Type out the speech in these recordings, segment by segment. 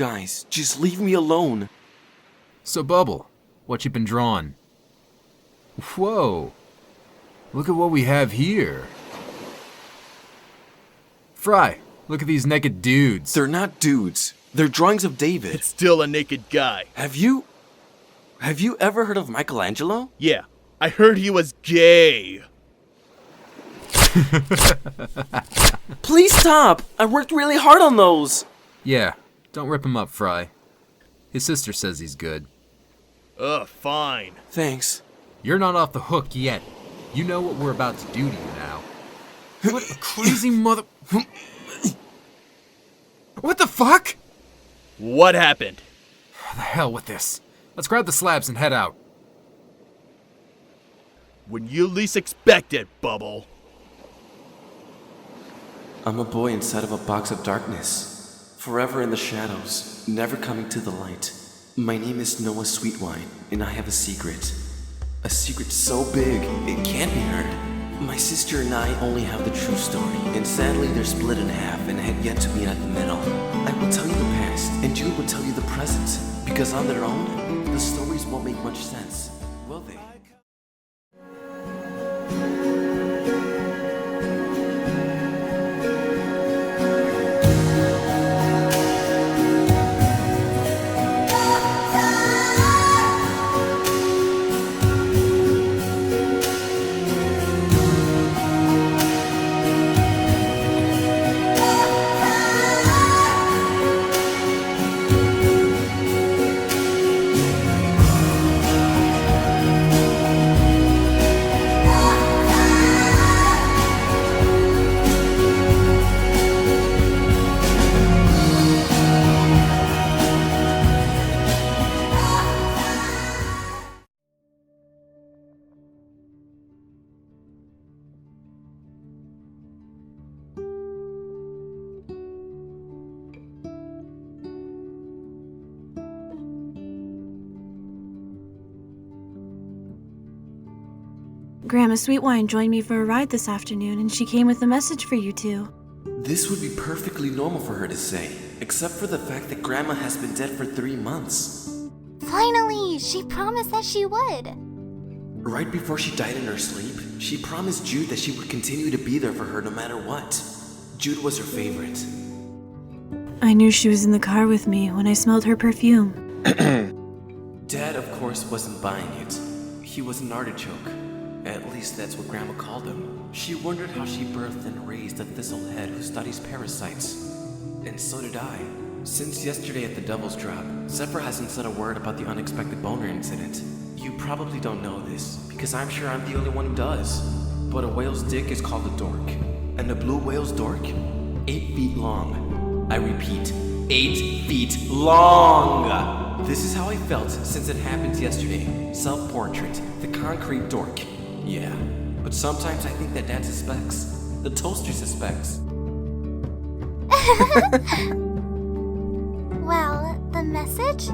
Guys, just leave me alone. So, Bubble, what you been drawing? Whoa. Look at what we have here. Fry, look at these naked dudes. They're not dudes. They're drawings of David. It's still a naked guy. Have you ever heard of Michelangelo? Yeah, I heard he was gay. Please stop! I worked really hard on those! Yeah, don't rip him up, Fry. His sister says he's good. Fine. Thanks. You're not off the hook yet. You know what we're about to do to you now. What a crazy mother... What the fuck? What happened? The hell with this. Let's grab the slabs and head out. When you least expect it, Bubble. I'm a boy inside of a box of darkness, forever in the shadows, never coming to the light. My name is Noah Sweetwine, and I have a secret. A secret so big, it can't be heard. My sister and I only have the true story, and sadly they're split in half and had yet to meet at the middle. I will tell you the past, and Jude will tell you the present, because on their own, the stories won't make much sense, will they? Grandma Sweetwine joined me for a ride this afternoon, and she came with a message for you two. This would be perfectly normal for her to say, except for the fact that Grandma has been dead for 3 months. Finally! She promised that she would. Right before she died in her sleep, she promised Jude that she would continue to be there for her no matter what. Jude was her favorite. I knew she was in the car with me when I smelled her perfume. Dad, of course, wasn't buying it. He was an artichoke. At least that's what Grandma called him. She wondered how she birthed and raised a thistlehead who studies parasites. And so did I. Since yesterday at the Devil's Drop, Zephyr hasn't said a word about the unexpected boner incident. You probably don't know this, because I'm sure I'm the only one who does. But a whale's dick is called a dork. And a blue whale's dork? 8 feet long. I repeat, 8 feet long! This is how I felt since it happened yesterday. Self-portrait, the concrete dork. Yeah, but sometimes I think that Dad suspects. The toaster suspects. Well, the message?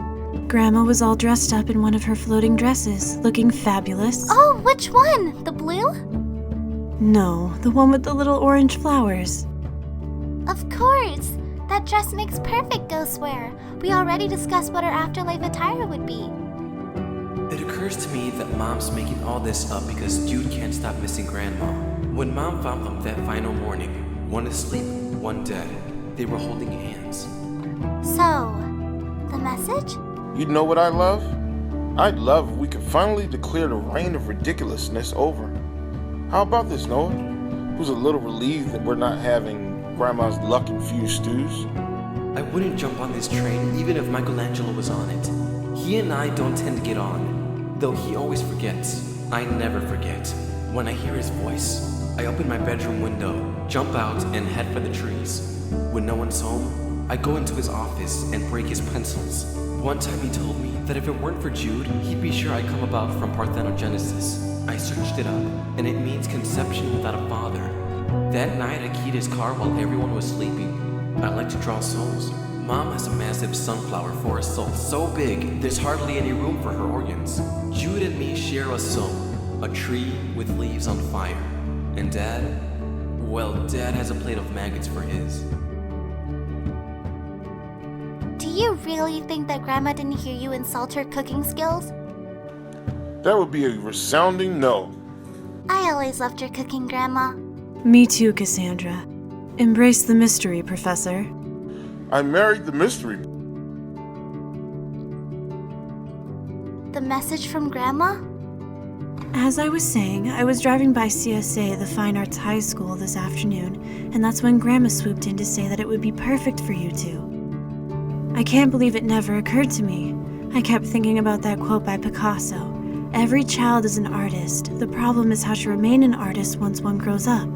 Grandma was all dressed up in one of her floating dresses, looking fabulous. Oh, which one? The blue? No, the one with the little orange flowers. Of course! That dress makes perfect ghost wear. We already discussed what her afterlife attire would be. It occurs to me that Mom's making all this up because Jude can't stop missing Grandma. When Mom found them that final morning, one asleep, one dead, they were holding hands. So, the message? You know what I love? I'd love if we could finally declare the reign of ridiculousness over. How about this, Noah? Who's a little relieved that we're not having Grandma's luck-infused stews? I wouldn't jump on this train even if Michelangelo was on it. He and I don't tend to get on, though he always forgets. I never forget. When I hear his voice, I open my bedroom window, jump out, and head for the trees. When no one's home, I go into his office and break his pencils. One time he told me that if it weren't for Jude, he'd be sure I come about from parthenogenesis. I searched it up, and it means conception without a father. That night I keyed his car while everyone was sleeping. I like to draw souls. Mom has a massive sunflower forest soul so big, there's hardly any room for her organs. Jude and me share a soul, a tree with leaves on fire. And Dad? Well, Dad has a plate of maggots for his. Do you really think that Grandma didn't hear you insult her cooking skills? That would be a resounding no. I always loved your cooking, Grandma. Me too, Cassandra. Embrace the mystery, Professor. I married the mystery. The message from Grandma? As I was saying, I was driving by CSA, the Fine Arts High School, this afternoon, and that's when Grandma swooped in to say that it would be perfect for you two. I can't believe it never occurred to me. I kept thinking about that quote by Picasso. Every child is an artist. The problem is how to remain an artist once one grows up.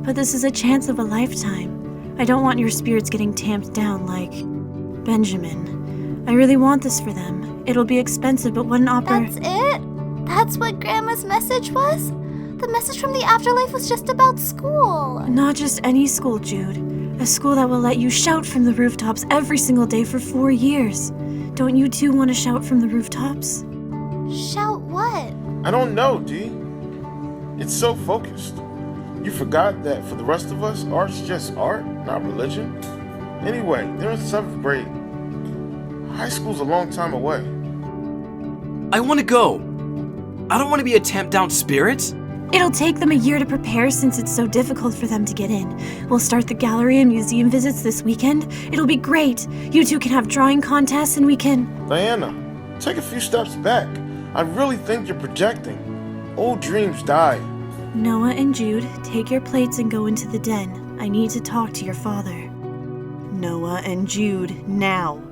But this is a chance of a lifetime. I don't want your spirits getting tamped down like Benjamin. I really want this for them. It'll be expensive, but what an That's it? That's what Grandma's message was? The message from the afterlife was just about school. Not just any school, Jude. A school that will let you shout from the rooftops every single day for 4 years. Don't you two want to shout from the rooftops? Shout what? I don't know, D. It's so focused. You forgot that for the rest of us, art's just art, not religion. Anyway, they're in 7th grade. High school's a long time away. I want to go. I don't want to be a tamped down spirit. It'll take them a year to prepare since it's so difficult for them to get in. We'll start the gallery and museum visits this weekend. It'll be great. You two can have drawing contests and we can... Dianna, take a few steps back. I really think you're projecting. Old dreams die. Noah and Jude, take your plates and go into the den. I need to talk to your father. Noah and Jude, now.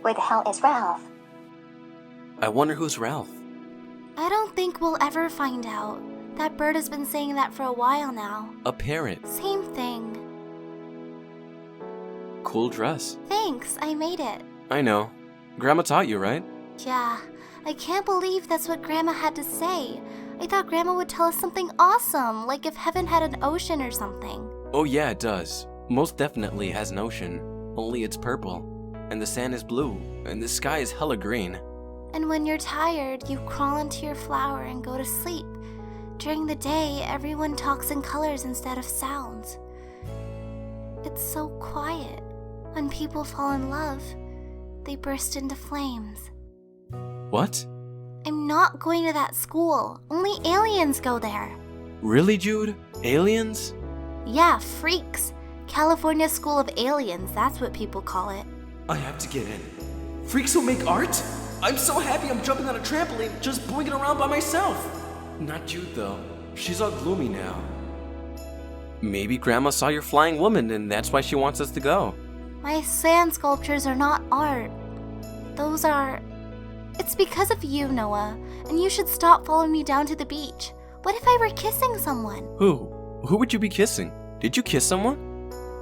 Where the hell is Ralph? I wonder who's Ralph. I don't think we'll ever find out. That bird has been saying that for a while now. A parrot. Same thing. Cool dress. Thanks, I made it. I know. Grandma taught you, right? Yeah, I can't believe that's what Grandma had to say. I thought Grandma would tell us something awesome, like if heaven had an ocean or something. Oh yeah, it does. Most definitely has an ocean. Only it's purple. And the sand is blue. And the sky is hella green. And when you're tired, you crawl into your flower and go to sleep. During the day, everyone talks in colors instead of sounds. It's so quiet. When people fall in love, they burst into flames. What? I'm not going to that school. Only aliens go there. Really, Jude? Aliens? Yeah, freaks. California School of Aliens, that's what people call it. I have to get in. Freaks who make art? I'm so happy I'm jumping on a trampoline, just boinging around by myself. Not Jude, though. She's all gloomy now. Maybe Grandma saw your flying woman, and that's why she wants us to go. My sand sculptures are not art. Those are... It's because of you, Noah, and you should stop following me down to the beach. What if I were kissing someone? Who? Who would you be kissing? Did you kiss someone?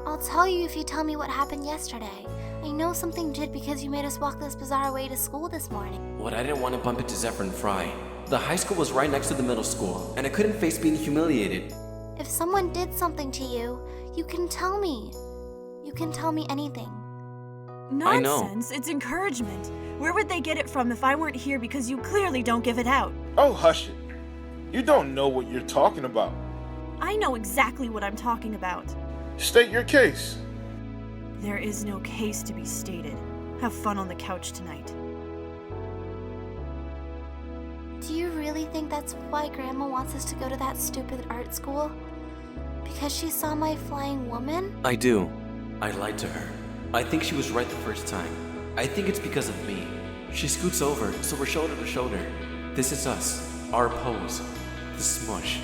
I'll tell you if you tell me what happened yesterday. I know something did because you made us walk this bizarre way to school this morning. What I didn't want to bump into Zephyr and Fry. The high school was right next to the middle school, and I couldn't face being humiliated. If someone did something to you, you can tell me. You can tell me anything. Nonsense. It's encouragement. Where would they get it from if I weren't here because you clearly don't give it out? Oh, hush it. You don't know what you're talking about. I know exactly what I'm talking about. State your case. There is no case to be stated. Have fun on the couch tonight. Do you really think that's why Grandma wants us to go to that stupid art school? Because she saw my flying woman? I do. I lied to her. I think she was right the first time. I think it's because of me. She scoots over, so we're shoulder to shoulder. This is us. Our pose. The smush.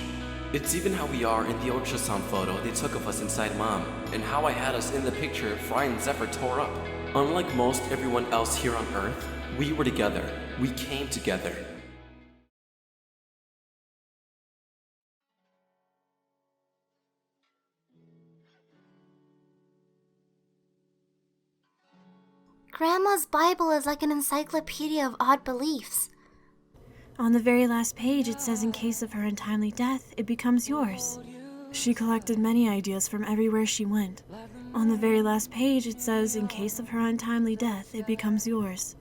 It's even how we are in the ultrasound photo they took of us inside Mom, and how I had us in the picture Fry and Zephyr tore up. Unlike most everyone else here on Earth, we were together. We came together. Grandma's Bible is like an encyclopedia of odd beliefs. On the very last page, it says in case of her untimely death, it becomes yours. She collected many ideas from everywhere she went. On the very last page, it says, in case of her untimely death, it becomes yours.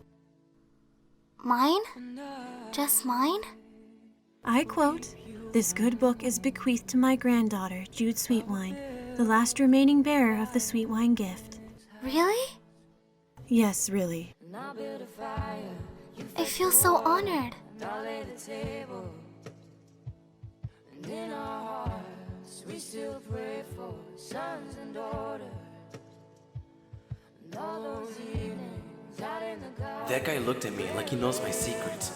Mine? Just mine? I quote, "This good book is bequeathed to my granddaughter, Jude Sweetwine, the last remaining bearer of the Sweetwine gift." Really? Yes, really. I feel so honored. That guy looked at me like he knows my secrets,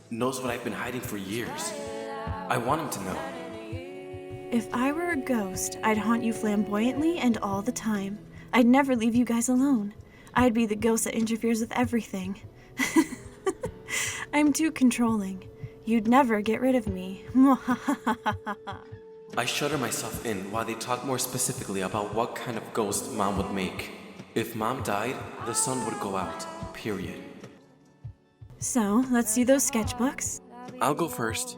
knows what I've been hiding for years. I want him to know. If I were a ghost, I'd haunt you flamboyantly and all the time. I'd never leave you guys alone. I'd be the ghost that interferes with everything. I'm too controlling. You'd never get rid of me. I shudder myself in while they talk more specifically about what kind of ghost Mom would make. If Mom died, the sun would go out, period. So, let's see those sketchbooks. I'll go first.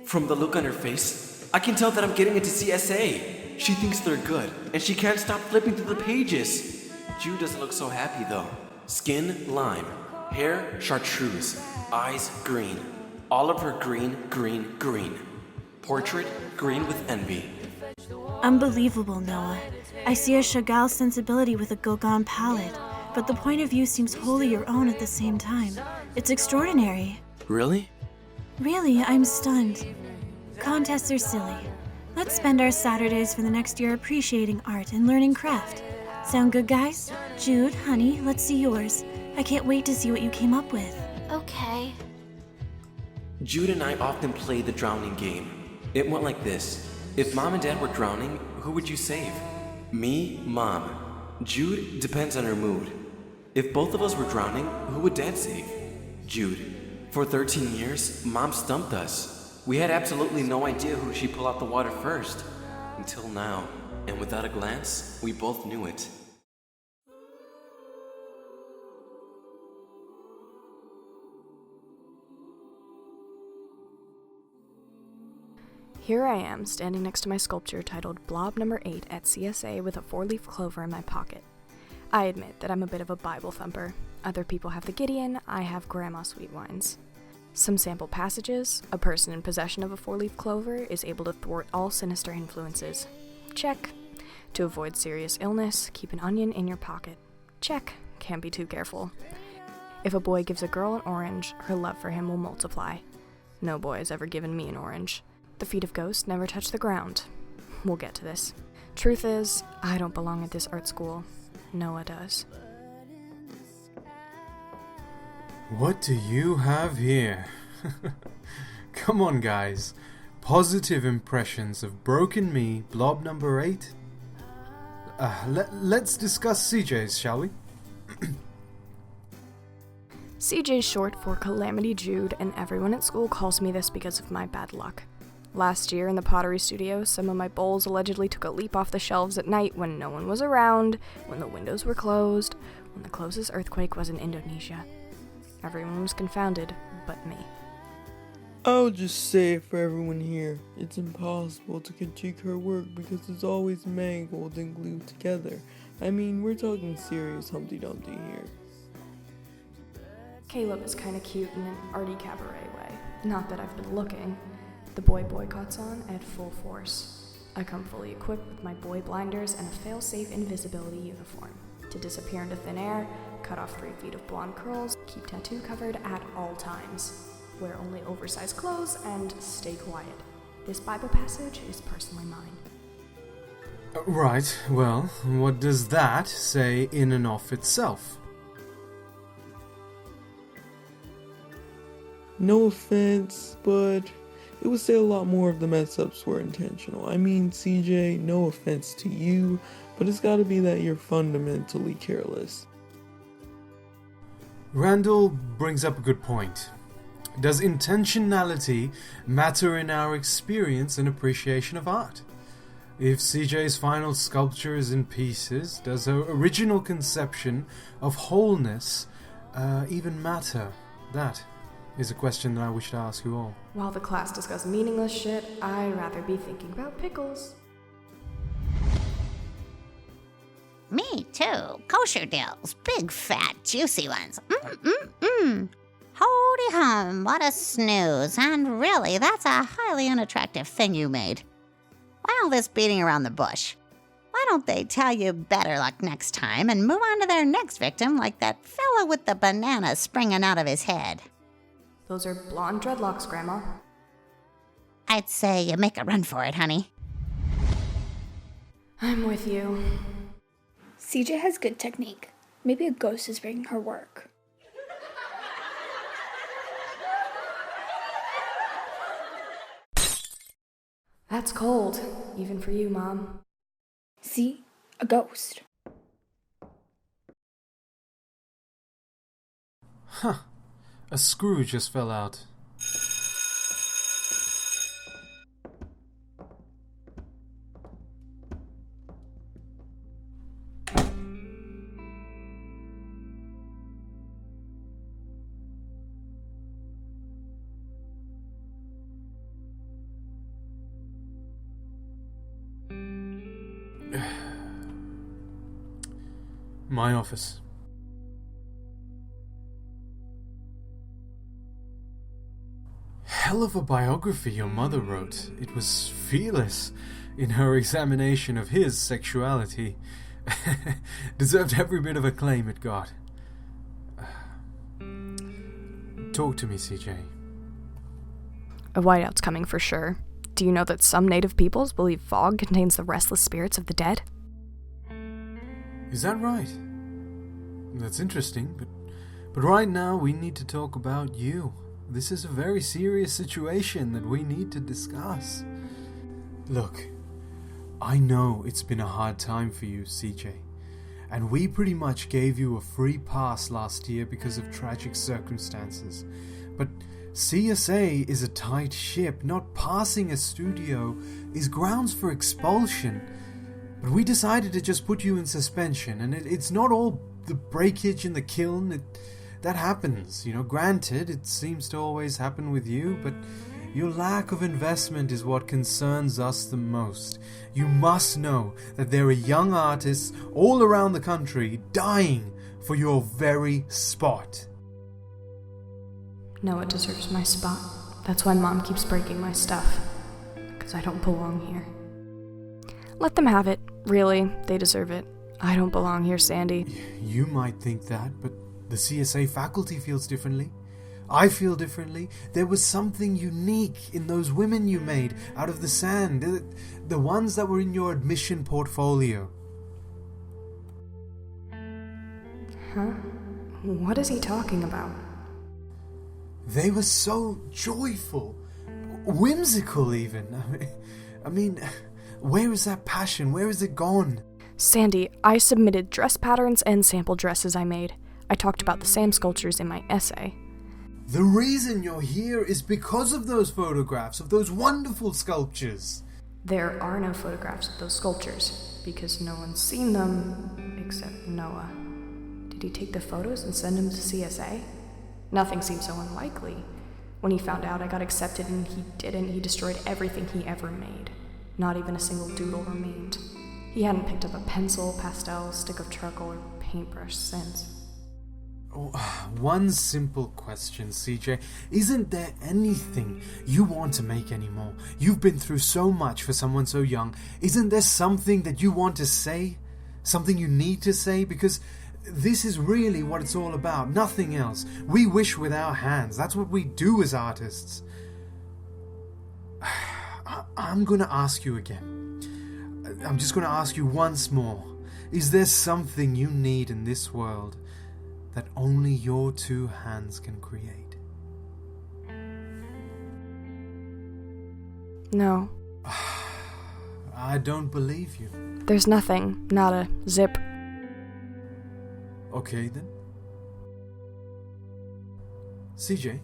From the look on her face, I can tell that I'm getting into CSA. She thinks they're good, and she can't stop flipping through the pages. Jude doesn't look so happy though. Skin, lime. Hair, chartreuse. Eyes, green. All of her green, green, green. Portrait, green with envy. Unbelievable, Noah. I see a Chagall sensibility with a Gauguin palette, but the point of view seems wholly your own at the same time. It's extraordinary. Really? Really, I'm stunned. Contests are silly. Let's spend our Saturdays for the next year appreciating art and learning craft. Sound good, guys? Jude, honey, let's see yours. I can't wait to see what you came up with. Okay. Jude and I often play the drowning game. It went like this. If Mom and Dad were drowning, who would you save? Me, Mom. Jude depends on her mood. If both of us were drowning, who would Dad save? Jude. For 13 years, Mom stumped us. We had absolutely no idea who she'd pull out the water first. Until now. And without a glance, we both knew it. Here I am, standing next to my sculpture titled Blob Number 8 at CSA with a 4-leaf clover in my pocket. I admit that I'm a bit of a Bible thumper. Other people have the Gideon, I have Grandma Sweetwines. Some sample passages: a person in possession of a 4-leaf clover is able to thwart all sinister influences. Check. To avoid serious illness, keep an onion in your pocket. Check. Can't be too careful. If a boy gives a girl an orange, her love for him will multiply. No boy has ever given me an orange. The feet of ghosts never touch the ground. We'll get to this. Truth is, I don't belong at this art school. Noah does. What do you have here? Come on, guys. Positive impressions of Broken Me, Blob Number 8? Let's discuss CJ's, shall we? CJ's short for Calamity Jude, and everyone at school calls me this because of my bad luck. Last year in the pottery studio, some of my bowls allegedly took a leap off the shelves at night when no one was around, when the windows were closed, when the closest earthquake was in Indonesia. Everyone was confounded, but me. I'll just say it for everyone here. It's impossible to critique her work because it's always mangled and glued together. I mean, we're talking serious Humpty Dumpty here. Caleb is kinda cute in an arty cabaret way. Not that I've been looking. The boy boycott's on at full force. I come fully equipped with my boy blinders and a fail-safe invisibility uniform. To disappear into thin air, cut off 3 feet of blonde curls, keep tattoo covered at all times. Wear only oversized clothes, and stay quiet. This Bible passage is personally mine. Right, well, what does that say in and of itself? No offense, but it would say a lot more if the mess-ups were intentional. I mean, CJ, no offense to you, but it's gotta be that you're fundamentally careless. Randall brings up a good point. Does intentionality matter in our experience and appreciation of art? If CJ's final sculpture is in pieces, does her original conception of wholeness even matter? That is a question that I wish to ask you all. While the class discuss meaningless shit, I'd rather be thinking about pickles. Me too. Kosher dills. Big, fat, juicy ones. Howdy hum, what a snooze. And really, that's a highly unattractive thing you made. Why all this beating around the bush? Why don't they tell you better luck next time and move on to their next victim like that fella with the banana springing out of his head? Those are blonde dreadlocks, Grandma. I'd say you make a run for it, honey. I'm with you. CJ has good technique. Maybe a ghost is bringing her work. That's cold, even for you, Mom. See? A ghost. Huh. A screw just fell out. My office. Hell of a biography your mother wrote. It was fearless in her examination of his sexuality. Deserved every bit of acclaim it got. Talk to me, CJ. A whiteout's coming for sure. Do you know that some native peoples believe fog contains the restless spirits of the dead? Is that right? That's interesting, but right now we need to talk about you. This is a very serious situation that we need to discuss. Look, I know it's been a hard time for you, CJ, and we pretty much gave you a free pass last year because of tragic circumstances. But CSA is a tight ship. Not passing a studio is grounds for expulsion. But we decided to just put you in suspension, and it's not all the breakage in the kiln. That happens, Granted, it seems to always happen with you, but your lack of investment is what concerns us the most. You must know that there are young artists all around the country dying for your very spot. Noah deserves my spot. That's why Mom keeps breaking my stuff. Because I don't belong here. Let them have it. Really, they deserve it. I don't belong here, Sandy. You might think that, but the CSA faculty feels differently. I feel differently. There was something unique in those women you made out of the sand. The ones that were in your admission portfolio. Huh? What is he talking about? They were so joyful. Whimsical, even. I mean, where is that passion? Where is it gone? Sandy, I submitted dress patterns and sample dresses I made. I talked about the Sam sculptures in my essay. The reason you're here is because of those photographs, of those wonderful sculptures. There are no photographs of those sculptures, because no one's seen them except Noah. Did he take the photos and send them to CSA? Nothing seemed so unlikely. When he found out I got accepted and he didn't, he destroyed everything he ever made. Not even a single doodle remained. He hadn't picked up a pencil, pastel, stick of charcoal, or paintbrush since. Oh, one simple question, CJ. Isn't there anything you want to make anymore? You've been through so much for someone so young. Isn't there something that you want to say? Something you need to say? Because this is really what it's all about. Nothing else. We wish with our hands. That's what we do as artists. I'm going to ask you again. I'm just going to ask you once more. Is there something you need in this world that only your two hands can create? No. I don't believe you. There's nothing. Not a zip. Okay then. CJ,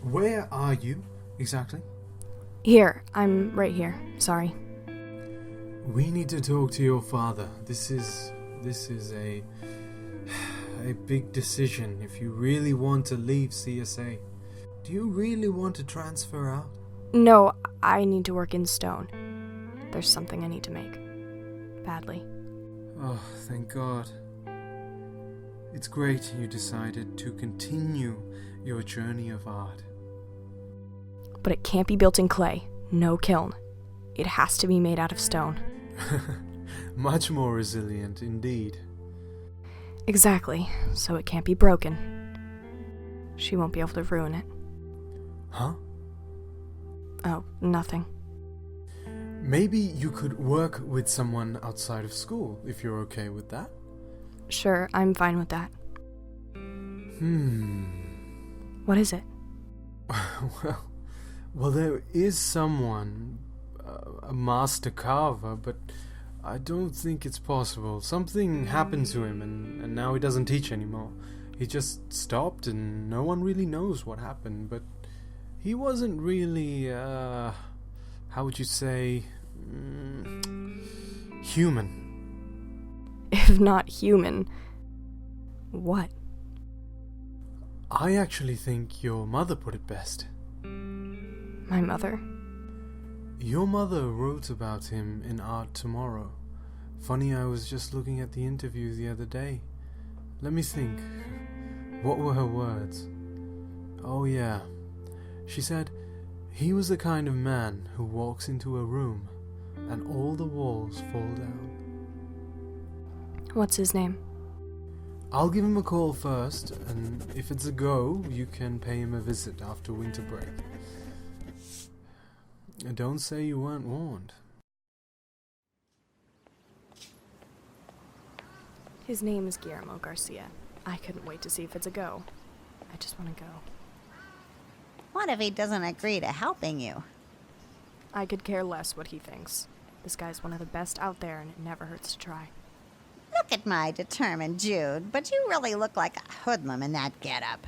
where are you exactly? Here. I'm right here. Sorry. We need to talk to your father. This is a a big decision if you really want to leave CSA. Do you really want to transfer out? No, I need to work in stone. There's something I need to make. Badly. Oh, thank God. It's great you decided to continue your journey of art. But it can't be built in clay. No kiln. It has to be made out of stone. Much more resilient, indeed. Exactly, so it can't be broken. She won't be able to ruin it. Huh? Oh, nothing. Maybe you could work with someone outside of school, if you're okay with that. Sure, I'm fine with that. What is it? Well, there is someone, a master carver, but I don't think it's possible. Something happened to him, and now he doesn't teach anymore. He just stopped, and no one really knows what happened, but he wasn't really, how would you say, human. If not human, what? I actually think your mother put it best. My mother? Your mother wrote about him in Art Tomorrow. Funny, I was just looking at the interview the other day. Let me think. What were her words? Oh yeah. She said, he was the kind of man who walks into a room and all the walls fall down. What's his name? I'll give him a call first, and if it's a go, you can pay him a visit after winter break. Don't say you weren't warned. His name is Guillermo Garcia. I couldn't wait to see if it's a go. I just want to go. What if he doesn't agree to helping you? I could care less what he thinks. This guy's one of the best out there, and it never hurts to try. Look at my determined Jude, but you really look like a hoodlum in that getup.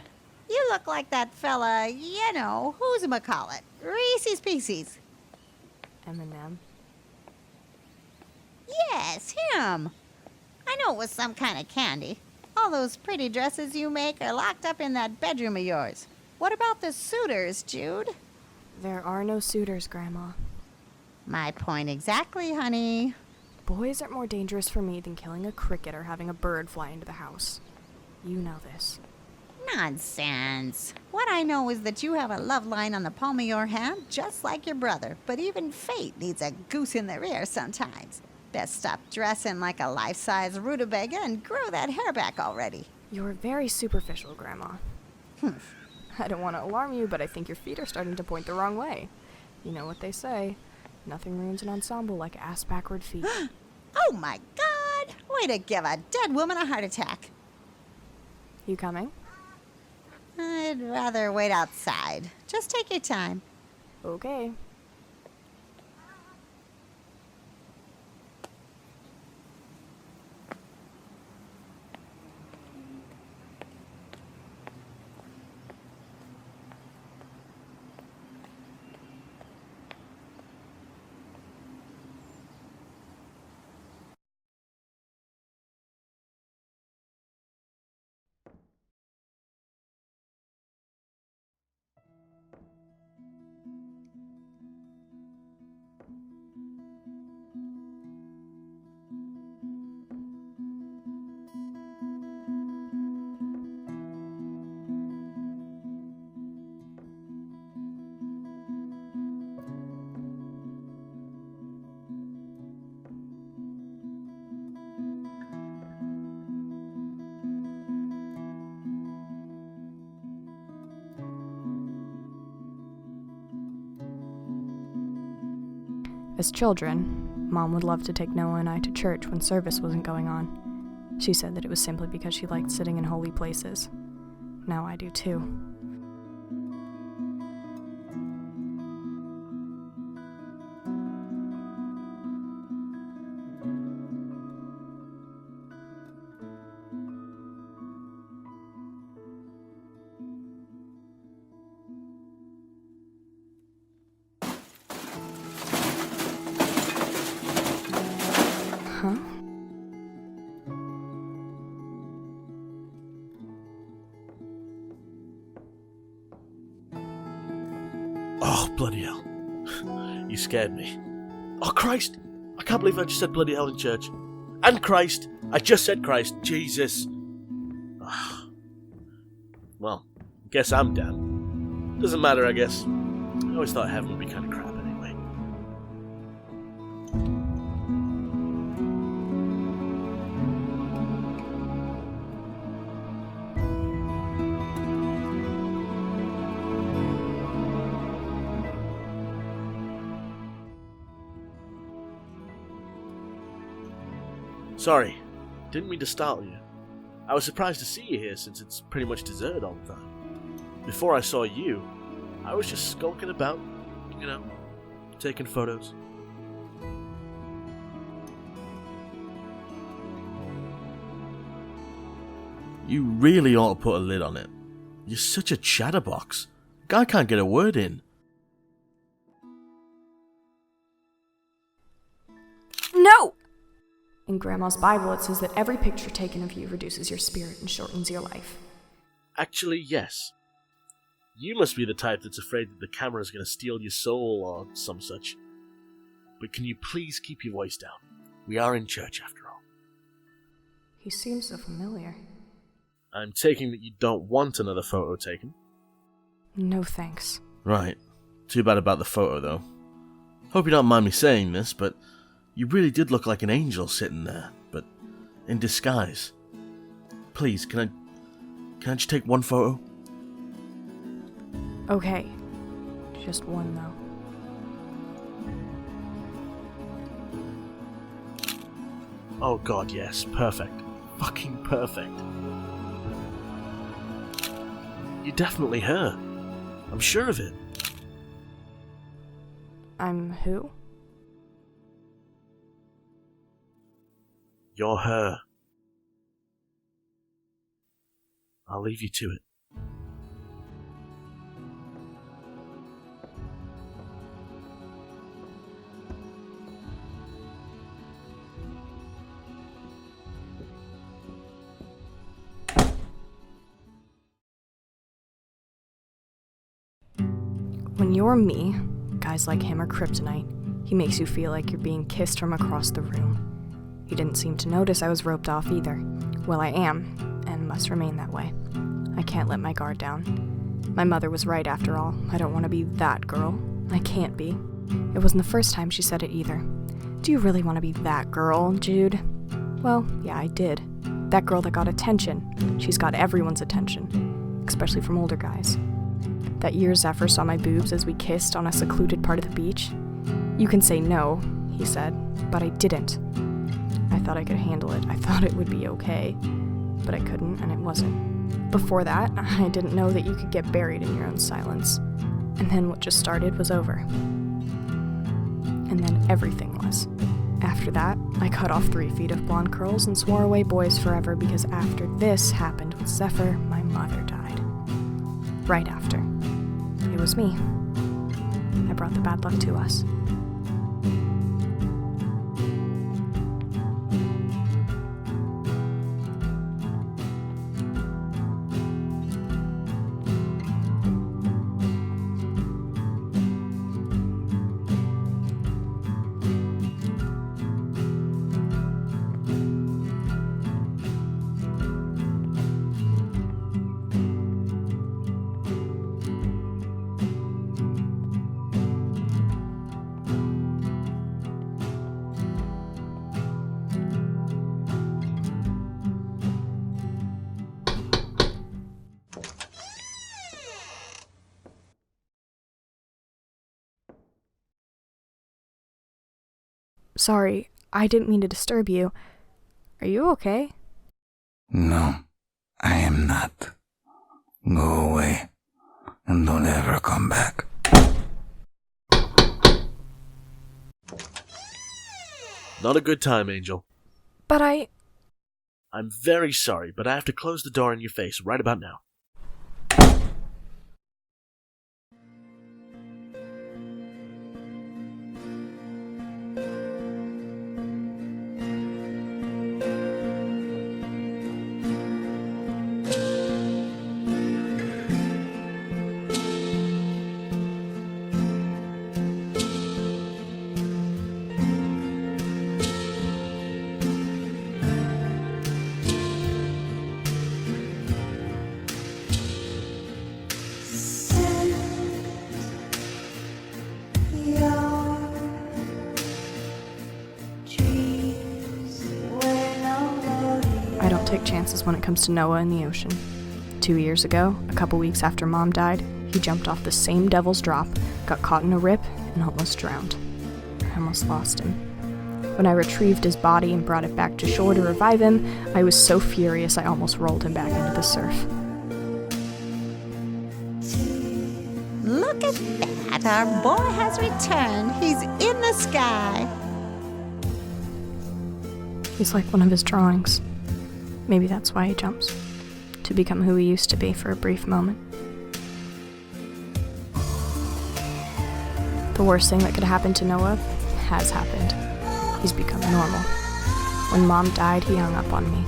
You look like that fella, you know, who's-a-ma-call-it, Reese's Pieces. Eminem? Yes, him. I know it was some kind of candy. All those pretty dresses you make are locked up in that bedroom of yours. What about the suitors, Jude? There are no suitors, Grandma. My point exactly, honey. Boys are more dangerous for me than killing a cricket or having a bird fly into the house. You know this. Nonsense. What I know is that you have a love line on the palm of your hand, just like your brother. But even fate needs a goose in the rear sometimes. Best stop dressing like a life-size rutabaga and grow that hair back already. You're very superficial, Grandma. I don't want to alarm you, but I think your feet are starting to point the wrong way. You know what they say. Nothing ruins an ensemble like ass-backward feet. Oh my God! Way to give a dead woman a heart attack. You coming? I'd rather wait outside. Just take your time. Okay. As children, Mom would love to take Noah and I to church when service wasn't going on. She said that it was simply because she liked sitting in holy places. Now I do too. bloody hell. You scared me. Oh, Christ! I can't believe I just said bloody hell in church. And Christ! I just said Christ. Jesus. Well, I guess I'm damned. Doesn't matter, I guess. I always thought heaven would be kind of crap anyway. Sorry, didn't mean to startle you. I was surprised to see you here since it's pretty much deserted all the time. Before I saw you, I was just skulking about, taking photos. You really ought to put a lid on it. You're such a chatterbox. Guy can't get a word in. No! In Grandma's Bible, it says that every picture taken of you reduces your spirit and shortens your life. Actually, yes. You must be the type that's afraid that the camera's going to steal your soul or some such. But can you please keep your voice down? We are in church, after all. He seems so familiar. I'm taking that you don't want another photo taken? No thanks. Right. Too bad about the photo, though. Hope you don't mind me saying this, but you really did look like an angel sitting there, but in disguise. Please, can I just take one photo? Okay. Just one, though. Oh god, yes. Perfect. Fucking perfect. You're definitely her. I'm sure of it. I'm who? You're her. I'll leave you to it. When you're me, guys like him are kryptonite. He makes you feel like you're being kissed from across the room. He didn't seem to notice I was roped off either. Well, I am, and must remain that way. I can't let my guard down. My mother was right after all. I don't want to be that girl. I can't be. It wasn't the first time she said it either. Do you really want to be that girl, Jude? Well, yeah, I did. That girl that got attention. She's got everyone's attention, especially from older guys. That year Zephyr saw my boobs as we kissed on a secluded part of the beach. You can say no, he said, but I didn't. I thought I could handle it. I thought it would be okay. But I couldn't, and it wasn't. Before that, I didn't know that you could get buried in your own silence. And then what just started was over. And then everything was. After that, I cut off 3 feet of blonde curls and swore away boys forever because after this happened with Zephyr, my mother died. Right after. It was me. I brought the bad luck to us. Sorry, I didn't mean to disturb you. Are you okay? No, I am not. Go away, and don't ever come back. Not a good time, Angel. But I'm very sorry, but I have to close the door in your face right about now. take chances when it comes to Noah and the ocean. 2 years ago, a couple weeks after Mom died, he jumped off the same Devil's Drop, got caught in a rip, and almost drowned. I almost lost him. When I retrieved his body and brought it back to shore to revive him, I was so furious I almost rolled him back into the surf. Look at that, our boy has returned. He's in the sky. He's like one of his drawings. Maybe that's why he jumps. To become who he used to be for a brief moment. The worst thing that could happen to Noah has happened. He's become normal. When Mom died, he hung up on me.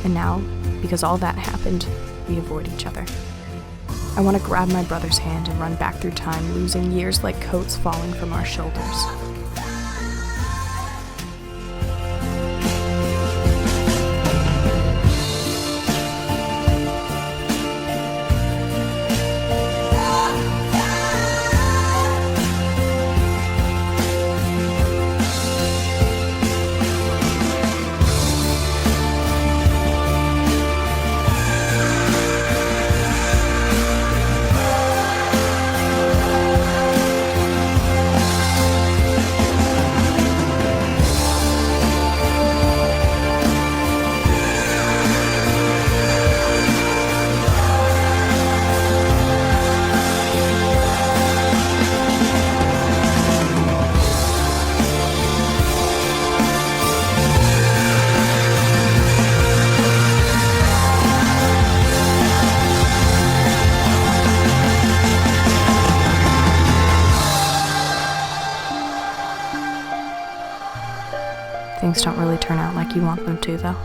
And now, because all that happened, we avoid each other. I want to grab my brother's hand and run back through time, losing years like coats falling from our shoulders. Things don't really turn out like you want them to, though.